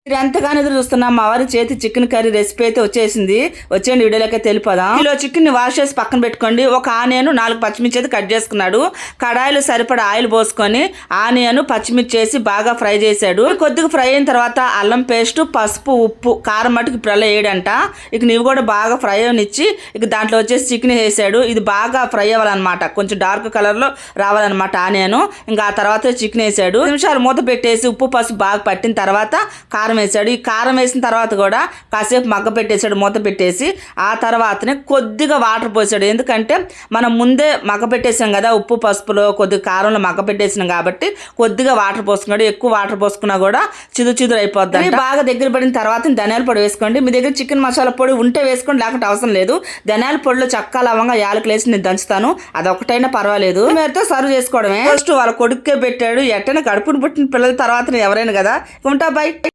మీరు ఎంతగానో ఎదురు చూస్తున్నా మా వారి చేతి చికెన్ కర్రీ రెసిపీ అయితే వచ్చేసింది. వచ్చేయండి వీడియోలోకి తెలిపోదాం. కిలో చికెన్ ని వాష్ చేసి పక్కన పెట్టుకోండి. ఒక ఆనియన్ 4 పచ్చిమిర్చి అయితే కట్ చేసుకున్నాడు. కడాయిలో సరిపడా ఆయిల్ పోసుకొని ఆనియన్ పచ్చిమిర్చి వేసి బాగా ఫ్రై చేశాడు. కొద్దిగా ఫ్రై అయిన తర్వాత అల్లం పేస్ట్, పసుపు, ఉప్పు, కారం మటుకు ఇప్పుడు అలా వేయడంట. ఇక నీవు కూడా బాగా ఫ్రై అవనిచ్చి ఇక దాంట్లో వచ్చేసి చికెన్ వేసాడు. ఇది బాగా ఫ్రై అవ్వాలన్నమాట, కొంచెం డార్క్ కలర్ లో రావాలన్నమాట ఆనియన్. ఇంకా ఆ తర్వాత చికెన్ వేసాడు. నిమిషాలు మూత పెట్టేసి ఉప్పు పసుపు బాగా పట్టిన తర్వాత కారం వేసాడు. ఈ కారం వేసిన తర్వాత కూడా కాసేపు మగ్గ పెట్టేశాడు మూత పెట్టేసి. ఆ తర్వాతనే కొద్దిగా వాటర్ పోసాడు. ఎందుకంటే మనం ముందే మగ్గ పెట్టేసాం కదా, ఉప్పు పసుపులో కొద్దిగా కారంలో మగ్గ పెట్టేసినాం కాబట్టి కొద్దిగా వాటర్ పోసుకున్నాడు. ఎక్కువ వాటర్ పోసుకున్నా కూడా చిదురు అయిపోద్ది. బాగా దగ్గర పడిన తర్వాత ధనియాల పొడి వేసుకోండి. మీ దగ్గర చికెన్ మసాలా పొడి ఉంటే వేసుకోండి, లేకపోతే అవసరం లేదు. ధనియాల పొడిలో చక్క లవంగా యాలకులు వేసి నేను దంచుతాను, అదొకటైనా పర్వాలేదు. మీరుతో సర్వ్ చేసుకోవడమే. ఫస్ట్ వాళ్ళ కొడుకే పెట్టాడు. ఎట్టైనా కడుపును పుట్టిన పిల్లల తర్వాత ఎవరైనా కదా. ఉంటా బై.